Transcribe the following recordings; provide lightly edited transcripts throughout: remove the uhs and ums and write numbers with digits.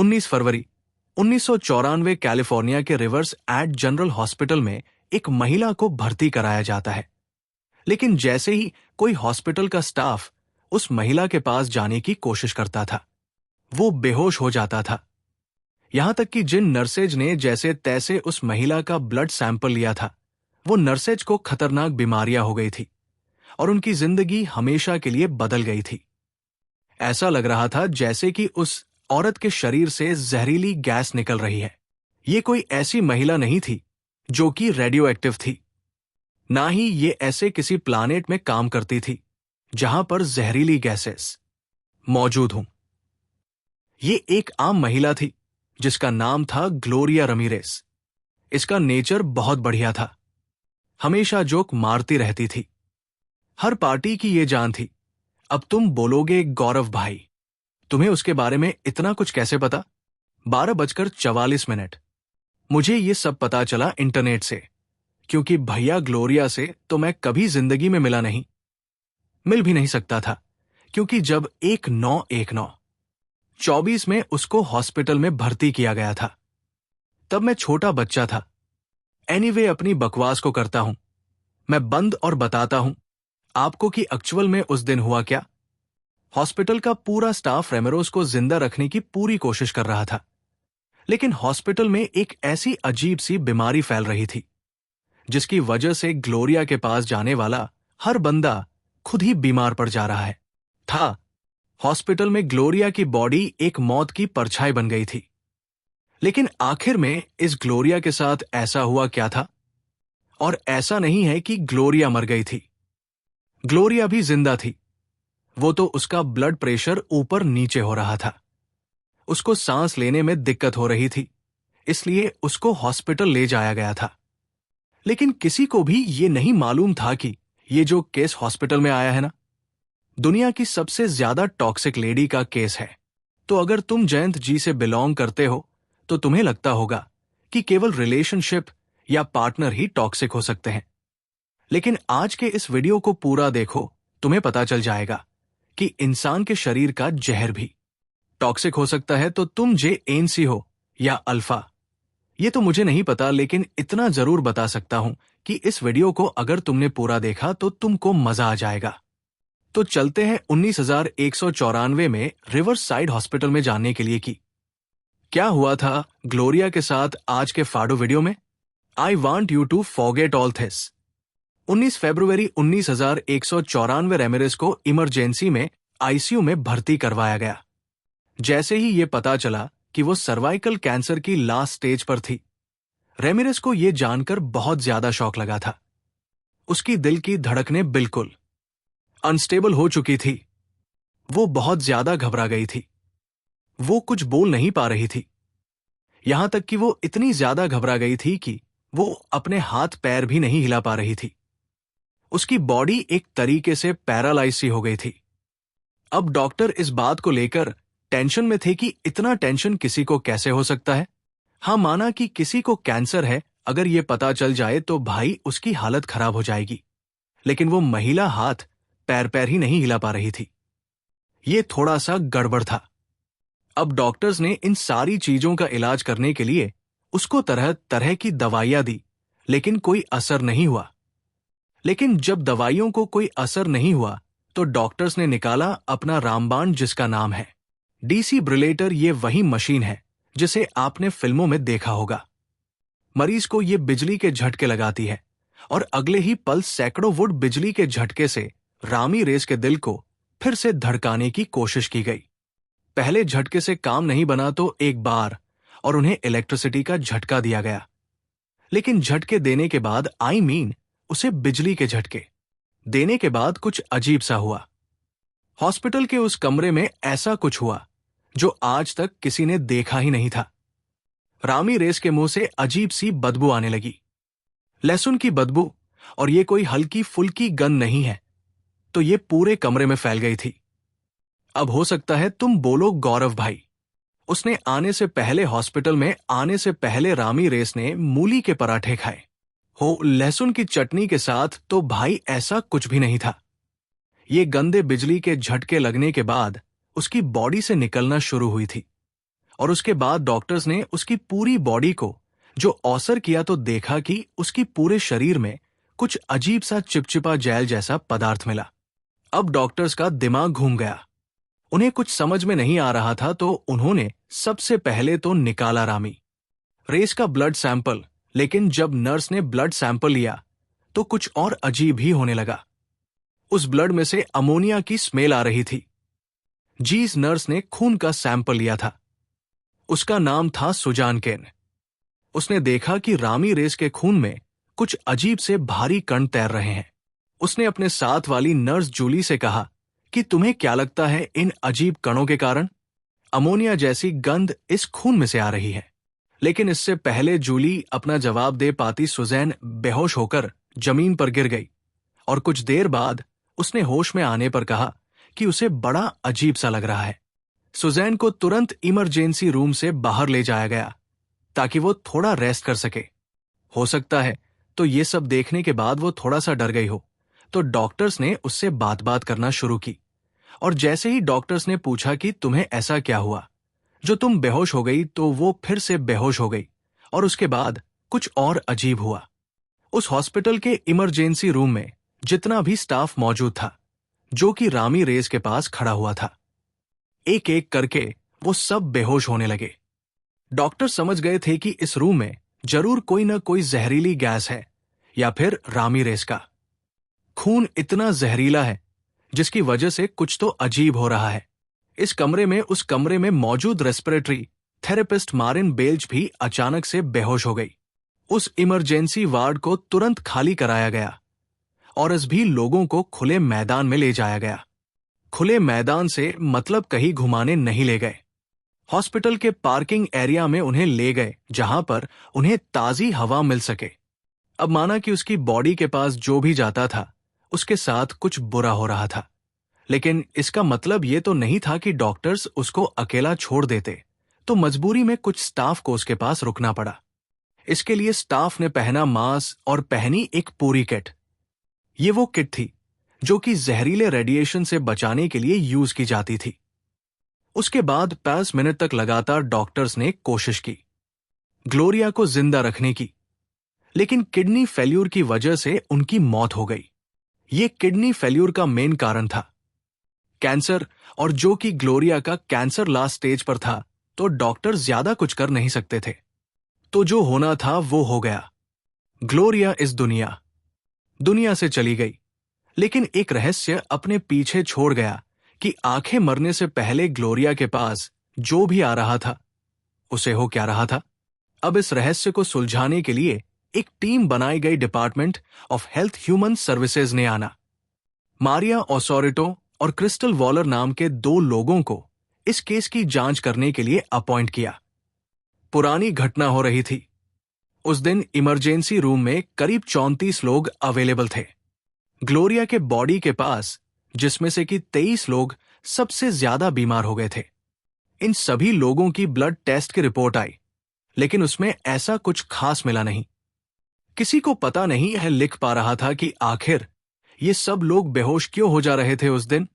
19 फरवरी 1994 California के reverse add general hospital में एक महिला को भर्ती कराया जाता है। लेकिन जैसे ही कोई हॉस्पिटल का स्टाफ उस महिला के पास जाने की कोशिश करता था, वो बेहोश हो जाता था। यहां तक कि जिन नर्सेज ने जैसे तैसे उस महिला का ब्लड सैंपल लिया था, वो नर्सेज को खतरनाक बीमारियां हो गई थी और उनकी जिंदगी हमेशा के लिए बदल गई थी। ऐसा लग रहा था जैसे कि उस औरत के शरीर से जहरीली गैस निकल रही है। ये कोई ऐसी महिला नहीं थी जो कि रेडियो एक्टिव थी, ना ही ये ऐसे किसी प्लानेट में काम करती थी जहां पर जहरीली गैसेस मौजूद हों। ये एक आम महिला थी जिसका नाम था ग्लोरिया रमीरेस। इसका नेचर बहुत बढ़िया था, हमेशा जोक मारती रहती थी। हर पार्टी की ये जान थी। अब तुम बोलोगे गौरव भाई, तुम्हें उसके बारे में इतना कुछ कैसे पता? 12:44। मुझे ये सब पता चला इंटरनेट से, क्योंकि भैया ग्लोरिया से तो मैं कभी जिंदगी में मिला नहीं, मिल भी नहीं सकता था, क्योंकि जब 1924 में उसको हॉस्पिटल में भर्ती किया गया था, तब मैं छोटा बच्चा था। एनीवे, अपनी बकवास को करता हूं। मैं बंद और बताता हूं आपको कि एक्चुअल में उस दिन हुआ क्या। हॉस्पिटल का पूरा स्टाफ रेमेरोस को जिंदा रखने की पूरी कोशिश कर रहा था, लेकिन हॉस्पिटल में एक ऐसी अजीब सी बीमारी फैल रही थी जिसकी वजह से ग्लोरिया के पास जाने वाला हर बंदा खुद ही बीमार पड़ जा रहा था। हॉस्पिटल में ग्लोरिया की बॉडी एक मौत की परछाई बन गई थी। लेकिन आखिर में इस ग्लोरिया के साथ ऐसा हुआ क्या था? और ऐसा नहीं है कि ग्लोरिया मर गई थी, ग्लोरिया भी जिंदा थी। वो तो उसका ब्लड प्रेशर ऊपर नीचे हो रहा था, उसको सांस लेने में दिक्कत हो रही थी, इसलिए उसको हॉस्पिटल ले जाया गया था। लेकिन किसी को भी ये नहीं मालूम था कि ये जो केस हॉस्पिटल में आया है ना, दुनिया की सबसे ज्यादा टॉक्सिक लेडी का केस है। तो अगर तुम जयंत जी से बिलोंग करते हो तो तुम्हें लगता होगा कि केवल रिलेशनशिप या पार्टनर ही टॉक्सिक हो सकते हैं। लेकिन आज के इस वीडियो को पूरा देखो, तुम्हें पता चल जाएगा कि इंसान के शरीर का जहर भी टॉक्सिक हो सकता है। तो तुम JNC हो या अल्फा, ये तो मुझे नहीं पता, लेकिन इतना जरूर बता सकता हूं कि इस वीडियो को अगर तुमने पूरा देखा तो तुमको मजा आ जाएगा। तो चलते हैं 19,194 में रिवर्स साइड हॉस्पिटल में जानने के लिए कि क्या हुआ था ग्लोरिया के साथ आज के फाडो वीडियो में। I want you to forget all this. 19 फरवरी 19,194 रेमिरेस को इमरजेंसी में ICU में भर्ती करवाया गया। जैसे ही ये पता चला कि वो सर्वाइकल कैंसर की लास्ट स्टेज पर थी, रेमिरेस को ये जानकर बहुत ज्यादा शॉक लगा था। उसकी दिल की धड़कनें बिल्कुल अनस्टेबल हो चुकी थी। वो बहुत ज्यादा घबरा गई थी। वो कुछ बोल नहीं पा रही थी। यहां तक कि वो इतनी ज्यादा घबरा गई थी कि वो अपने हाथ पैर भी नहीं हिला पा रही थी। उसकी बॉडी एक तरीके से पैरालाइज सी हो गई थी। अब डॉक्टर इस बात को लेकर टेंशन में थे कि इतना टेंशन किसी को कैसे हो सकता है। हाँ, माना कि किसी को कैंसर है, अगर ये पता चल जाए तो भाई उसकी हालत खराब हो जाएगी। लेकिन वो महिला हाथ पैर ही नहीं हिला पा रही थी। ये थोड़ा सा गड़बड़ था। अब डॉक्टर्स ने इन सारी चीजों का इलाज करने के लिए उसको तरह तरह की दवाइयां दी, लेकिन कोई असर नहीं हुआ। लेकिन जब दवाइयों को कोई असर नहीं हुआ तो डॉक्टर्स ने निकाला अपना रामबाण, जिसका नाम है डिफिब्रिलेटर। ये वही मशीन है जिसे आपने फिल्मों में देखा होगा। मरीज को ये बिजली के झटके लगाती है और अगले ही पल सैकड़ों वुड बिजली के झटके से रामीरेस के दिल को फिर से धड़काने की कोशिश की गई। पहले झटके से काम नहीं बना तो एक बार और उन्हें इलेक्ट्रिसिटी का झटका दिया गया। लेकिन झटके देने के बाद, उसे बिजली के झटके देने के बाद कुछ अजीब सा हुआ। हॉस्पिटल के उस कमरे में ऐसा कुछ हुआ जो आज तक किसी ने देखा ही नहीं था। रामीरेस के मुंह से अजीब सी बदबू आने लगी, लहसुन की बदबू, और ये कोई हल्की फुल्की गंध नहीं है, तो ये पूरे कमरे में फैल गई थी। अब हो सकता है तुम बोलो गौरव भाई, उसने आने से पहले हॉस्पिटल में आने से पहले रामीरेस ने मूली के पराठे खाए हो लहसुन की चटनी के साथ। तो भाई ऐसा कुछ भी नहीं था। ये गंदे बिजली के झटके लगने के बाद उसकी बॉडी से निकलना शुरू हुई थी और उसके बाद डॉक्टर्स ने उसकी पूरी बॉडी को जो औसर किया तो देखा कि उसकी पूरे शरीर में कुछ अजीब सा चिपचिपा जेल जैसा पदार्थ मिला। अब डॉक्टर्स का दिमाग घूम गया। उन्हें कुछ समझ में नहीं आ रहा था तो उन्होंने सबसे पहले तो निकाला रामी रेस का ब्लड सैंपल। लेकिन जब नर्स ने ब्लड सैंपल लिया तो कुछ और अजीब ही होने लगा। उस ब्लड में से अमोनिया की स्मेल आ रही थी। जिस नर्स ने खून का सैंपल लिया था उसका नाम था सुजान केन। उसने देखा कि रामी रेस के खून में कुछ अजीब से भारी कण तैर रहे हैं। उसने अपने साथ वाली नर्स जूली से कहा कि तुम्हें क्या लगता है इन अजीब कणों के कारण अमोनिया जैसी गंध इस खून में से आ रही है। लेकिन इससे पहले जूली अपना जवाब दे पाती सुजैन बेहोश होकर जमीन पर गिर गई और कुछ देर बाद उसने होश में आने पर कहा कि उसे बड़ा अजीब सा लग रहा है। सुजैन को तुरंत इमरजेंसी रूम से बाहर ले जाया गया ताकि वो थोड़ा रेस्ट कर सके। हो सकता है तो ये सब देखने के बाद वो थोड़ा सा डर गई हो, तो डॉक्टर्स ने उससे बात करना शुरू की। और जैसे ही डॉक्टर्स ने पूछा कि तुम्हें ऐसा क्या हुआ जो तुम बेहोश हो गई, तो वो फिर से बेहोश हो गई और उसके बाद कुछ और अजीब हुआ। उस हॉस्पिटल के इमरजेंसी रूम में जितना भी स्टाफ मौजूद था जो कि रामी रेस के पास खड़ा हुआ था, एक एक करके वो सब बेहोश होने लगे। डॉक्टर समझ गए थे कि इस रूम में जरूर कोई ना कोई जहरीली गैस है या फिर रामी रेस का खून इतना जहरीला है जिसकी वजह से कुछ तो अजीब हो रहा है। उस कमरे में मौजूद रेस्पिरेटरी थेरेपिस्ट मारिन बेल्च भी अचानक से बेहोश हो गई। उस इमरजेंसी वार्ड को तुरंत खाली कराया गया और इस भी लोगों को खुले मैदान में ले जाया गया। खुले मैदान से मतलब कहीं घुमाने नहीं ले गए। हॉस्पिटल के पार्किंग एरिया में उन्हें ले गए जहां पर उन्हें ताजी हवा मिल सके। अब माना कि उसकी बॉडी के पास जो भी जाता था उसके साथ कुछ बुरा हो रहा था, लेकिन इसका मतलब ये तो नहीं था कि डॉक्टर्स उसको अकेला छोड़ देते, तो मजबूरी में कुछ स्टाफ को उसके पास रुकना पड़ा। इसके लिए स्टाफ ने पहना मास्क और पहनी एक पूरी किट। ये वो किट थी जो कि जहरीले रेडिएशन से बचाने के लिए यूज की जाती थी। उसके बाद 5 मिनट तक लगातार डॉक्टर्स ने कोशिश की ग्लोरिया को जिंदा रखने की, लेकिन किडनी फेल्यूर की वजह से उनकी मौत हो गई। ये किडनी फेल्यूर का मेन कारण था कैंसर, और जो कि ग्लोरिया का कैंसर लास्ट स्टेज पर था, तो डॉक्टर ज्यादा कुछ कर नहीं सकते थे। तो जो होना था वो हो गया। ग्लोरिया इस दुनिया से चली गई, लेकिन एक रहस्य अपने पीछे छोड़ गया कि आंखें मरने से पहले ग्लोरिया के पास जो भी आ रहा था उसे हो क्या रहा था। अब इस रहस्य को सुलझाने के लिए एक टीम बनाई गई department of health human services ने आना। मारिया ओसोरिटो और क्रिस्टल वॉलर नाम के 2 लोगों को इस केस की जांच करने के लिए अपॉइंट किया। पुरानी घटना हो रही थी। उस दिन इमरजेंसी रूम में करीब 34 लोग अवेलेबल थे। ग्लोरिया के बॉडी के पास, जिसमें से कि 23 लोग सबसे ज्यादा बीमार हो गए थे। इन सभी लोगों की ब्लड टेस्ट की रिपोर्ट आई, लेकिन उसमें ऐसा कुछ खास मिला नहीं। किसी को पता नहीं है लिख पा रहा था कि आखिर ये सब लोग बेहोश क्यों हो जा रहे थे उस दिन।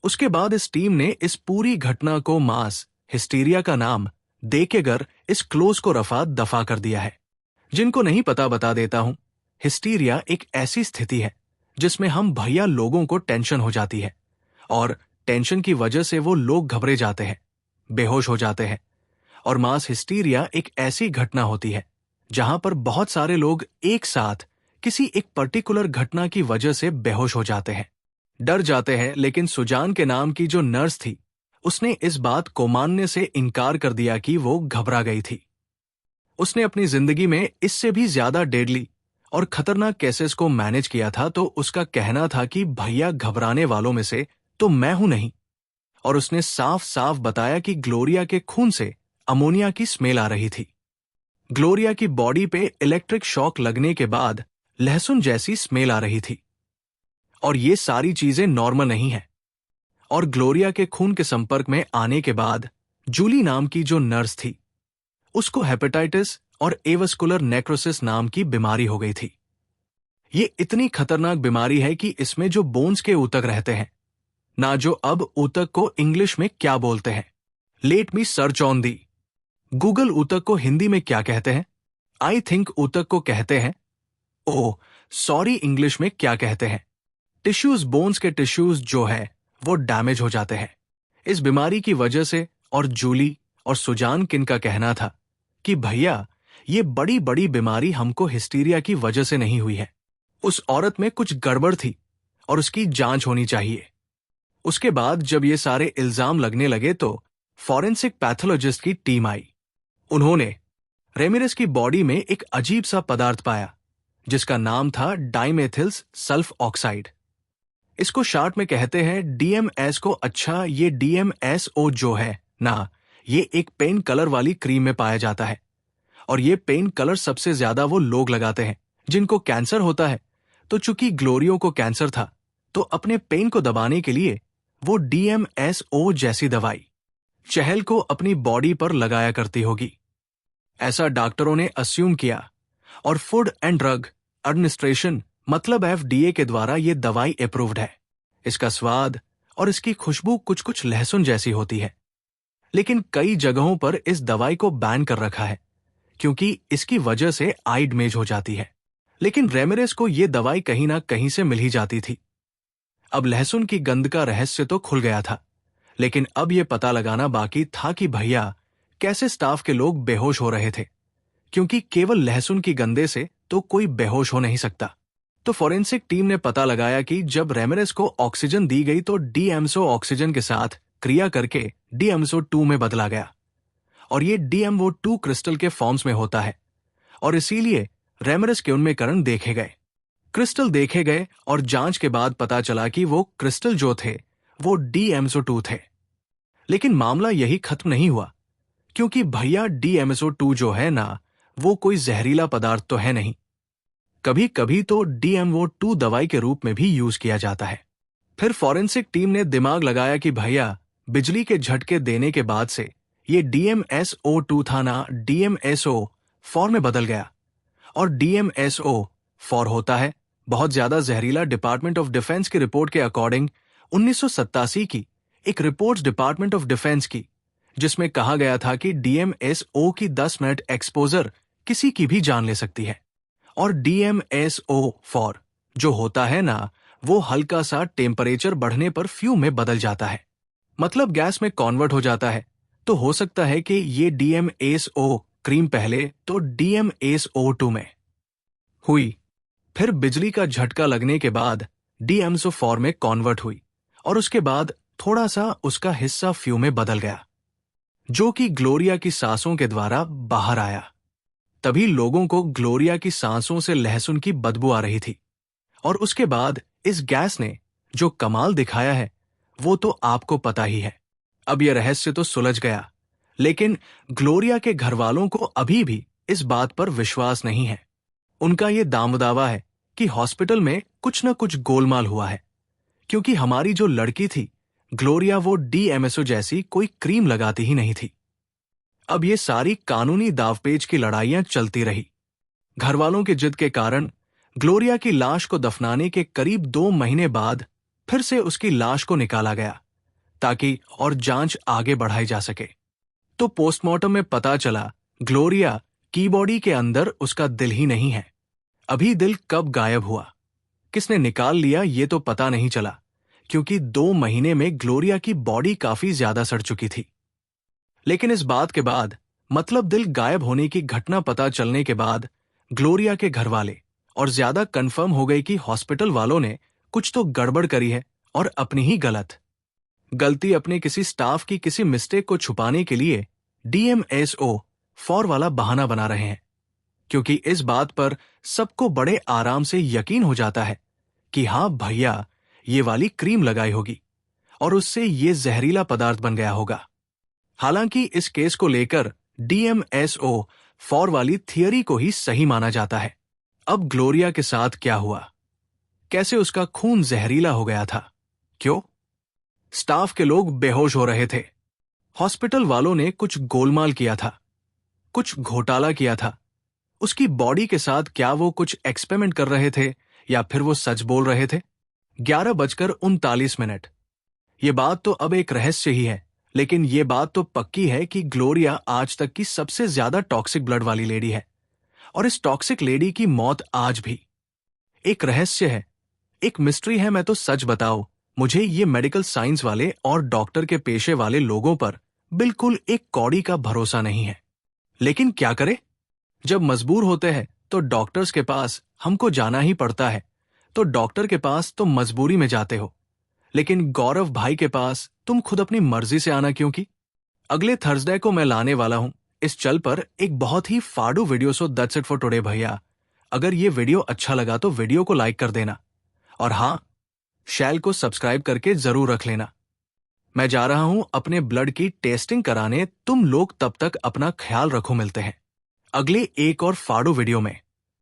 उसके बाद इस टीम ने इस पूरी घटना को मास हिस्टीरिया का नाम देकर इस क्लोज को रफा दफा कर दिया है। जिनको नहीं पता बता देता हूं, हिस्टीरिया एक ऐसी स्थिति है जिसमें हम भैया लोगों को टेंशन हो जाती है और टेंशन की वजह से वो लोग घबरे जाते हैं, बेहोश हो जाते हैं। और मास हिस्टीरिया एक ऐसी घटना होती है जहां पर बहुत सारे लोग एक साथ किसी एक पर्टिकुलर घटना की वजह से बेहोश हो जाते हैं, डर जाते हैं। लेकिन सुजान के नाम की जो नर्स थी उसने इस बात को मानने से इनकार कर दिया कि वो घबरा गई थी। उसने अपनी जिंदगी में इससे भी ज्यादा डेडली और खतरनाक केसेस को मैनेज किया था, तो उसका कहना था कि भैया घबराने वालों में से तो मैं हूं नहीं। और उसने साफ साफ बताया कि ग्लोरिया के खून से अमोनिया की स्मेल आ रही थी। ग्लोरिया की बॉडी पे इलेक्ट्रिक शॉक लगने के बाद लहसुन जैसी स्मेल आ रही थी और ये सारी चीजें नॉर्मल नहीं है। और ग्लोरिया के खून के संपर्क में आने के बाद जूली नाम की जो नर्स थी उसको हेपेटाइटिस और एवस्कुलर नेक्रोसिस नाम की बीमारी हो गई थी। ये इतनी खतरनाक बीमारी है कि इसमें जो बोन्स के ऊतक रहते हैं, ना जो अब ऊतक को इंग्लिश में क्या बोलते हैं, let me search on the. Google ऊतक को हिंदी में क्या कहते हैं? आई थिंक ऊतक को कहते हैं। ओह सॉरी, इंग्लिश में क्या कहते हैं? टिश्यूज, बोन्स के टिश्यूज जो है वो डैमेज हो जाते हैं इस बीमारी की वजह से। और जूली और सुजान किन का कहना था कि भैया ये बड़ी बड़ी बीमारी हमको हिस्टीरिया की वजह से नहीं हुई है, उस औरत में कुछ गड़बड़ थी और उसकी जांच होनी चाहिए। उसके बाद जब ये सारे इल्जाम लगने लगे तो फॉरेंसिक पैथोलॉजिस्ट की टीम आई। उन्होंने रेमिरेस की बॉडी में एक अजीब सा पदार्थ पाया जिसका नाम था डाइमेथिल्स सल्फ ऑक्साइड। इसको शार्ट में कहते हैं डीएमएस को। अच्छा, ये डीएमएसओ जो है ना, ये एक पेन कलर वाली क्रीम में पाया जाता है और ये पेन कलर सबसे ज्यादा वो लोग लगाते हैं जिनको कैंसर होता है। तो चूंकि ग्लोरियो को कैंसर था तो अपने पेन को दबाने के लिए वो डीएमएसओ जैसी दवाई चहल को अपनी बॉडी पर लगाया करती होगी, ऐसा डॉक्टरों ने अस्यूम किया। और फूड एंड ड्रग एडमिनिस्ट्रेशन मतलब एफडीए के द्वारा ये दवाई अप्रूव्ड है। इसका स्वाद और इसकी खुशबू कुछ कुछ लहसुन जैसी होती है, लेकिन कई जगहों पर इस दवाई को बैन कर रखा है क्योंकि इसकी वजह से आई डैमेज हो जाती है। लेकिन रेमिरेस को ये दवाई कहीं ना कहीं से मिल ही जाती थी। अब लहसुन की गंध का रहस्य तो खुल गया था, लेकिन अब यह पता लगाना बाकी था कि भैया कैसे स्टाफ के लोग बेहोश हो रहे थे, क्योंकि केवल लहसुन की गंधे से तो कोई बेहोश हो नहीं सकता। तो फॉरेंसिक टीम ने पता लगाया कि जब रेमिरेस को ऑक्सीजन दी गई तो डीएमसो ऑक्सीजन के साथ क्रिया करके डीएमसो2 में बदला गया और ये डीएमओ2 क्रिस्टल के फॉर्म्स में होता है और इसीलिए रेमिरेस के उनमें करण देखे गए, क्रिस्टल देखे गए और जांच के बाद पता चला कि वो क्रिस्टल जो थे वो डीएमसो2 थे। लेकिन मामला यही खत्म नहीं हुआ, क्योंकि भैया डीएमसो2 जो है ना, वो कोई जहरीला पदार्थ तो है नहीं। कभी कभी तो डीएमओ2 दवाई के रूप में भी यूज किया जाता है। फिर फॉरेंसिक टीम ने दिमाग लगाया कि भैया बिजली के झटके देने के बाद से ये डीएमएसओ2 था ना, डीएमएसओ4 में बदल गया और डीएमएसओ4 होता है बहुत ज्यादा जहरीला। डिपार्टमेंट ऑफ डिफेंस की रिपोर्ट के अकॉर्डिंग 1987 की एक रिपोर्ट डिपार्टमेंट ऑफ डिफेंस की, जिसमें कहा गया था कि डीएमएसओ की 10 मिनट एक्सपोजर किसी की भी जान ले सकती है। और डीएमएसओ4 जो होता है ना, वो हल्का सा टेम्परेचर बढ़ने पर फ्यूम में बदल जाता है, मतलब गैस में कन्वर्ट हो जाता है। तो हो सकता है कि ये डीएमएसओ क्रीम पहले तो डीएमएसओ2 में हुई, फिर बिजली का झटका लगने के बाद डीएमएसओ4 में कन्वर्ट हुई और उसके बाद थोड़ा सा उसका हिस्सा फ्यूम में बदल गया, जो कि ग्लोरिया की सांसों के द्वारा बाहर आया। तभी लोगों को ग्लोरिया की सांसों से लहसुन की बदबू आ रही थी और उसके बाद इस गैस ने जो कमाल दिखाया है वो तो आपको पता ही है। अब यह रहस्य तो सुलझ गया, लेकिन ग्लोरिया के घरवालों को अभी भी इस बात पर विश्वास नहीं है। उनका ये दावा है कि हॉस्पिटल में कुछ न कुछ गोलमाल हुआ है, क्योंकि हमारी जो लड़की थी ग्लोरिया वो डीएमएसओ जैसी कोई क्रीम लगाती ही नहीं थी। अब ये सारी कानूनी दावपेच की लड़ाइयां चलती रही। घरवालों की जिद के कारण ग्लोरिया की लाश को दफनाने के करीब 2 महीने बाद फिर से उसकी लाश को निकाला गया ताकि और जांच आगे बढ़ाई जा सके। तो पोस्टमार्टम में पता चला ग्लोरिया की बॉडी के अंदर उसका दिल ही नहीं है। अभी दिल कब गायब हुआ, किसने निकाल लिया ये तो पता नहीं चला, क्योंकि 2 महीने में ग्लोरिया की बॉडी काफी ज्यादा सड़ चुकी थी। लेकिन इस बात के बाद, मतलब दिल गायब होने की घटना पता चलने के बाद ग्लोरिया के घरवाले और ज्यादा कंफर्म हो गई कि हॉस्पिटल वालों ने कुछ तो गड़बड़ करी है और अपनी ही गलती अपने किसी स्टाफ की किसी मिस्टेक को छुपाने के लिए डीएमएसओ4 वाला बहाना बना रहे हैं, क्योंकि इस बात पर सबको बड़े आराम से यकीन हो जाता है कि हाँ भैया ये वाली क्रीम लगाई होगी और उससे ये जहरीला पदार्थ बन गया होगा। हालांकि इस केस को लेकर डीएमएसओ4 वाली थियरी को ही सही माना जाता है। अब ग्लोरिया के साथ क्या हुआ, कैसे उसका खून जहरीला हो गया था, क्यों? स्टाफ के लोग बेहोश हो रहे थे, हॉस्पिटल वालों ने कुछ गोलमाल किया था, कुछ घोटाला किया था। उसकी बॉडी के साथ क्या वो कुछ एक्सपेरिमेंट कर रहे थे या फिर वो सच बोल रहे थे? 11:39। ये बात तो अब एक रहस्य ही है, लेकिन ये बात तो पक्की है कि ग्लोरिया आज तक की सबसे ज्यादा टॉक्सिक ब्लड वाली लेडी है। और इस टॉक्सिक लेडी की मौत आज भी एक रहस्य है, एक मिस्ट्री है। मैं तो सच बताओ, मुझे ये मेडिकल साइंस वाले और डॉक्टर के पेशे वाले लोगों पर बिल्कुल एक कौड़ी का भरोसा नहीं है। लेकिन क्या करे, जब मजबूर होते हैं तो डॉक्टर्स के पास हमको जाना ही पड़ता है। तो डॉक्टर के पास तो मजबूरी में जाते हो, लेकिन गौरव भाई के पास तुम खुद अपनी मर्जी से आना क्यों की? अगले थर्सडे को मैं लाने वाला हूं इस चल पर एक बहुत ही फाड़ू video. So that's it for today भैया। अगर ये वीडियो अच्छा लगा तो वीडियो को लाइक कर देना, और हाँ, शैल को सब्सक्राइब करके जरूर रख लेना। मैं जा रहा हूं अपने ब्लड की टेस्टिंग कराने। तुम लोग तब तक अपना ख्याल रखो। मिलते हैं अगले एक और फाड़ू वीडियो में।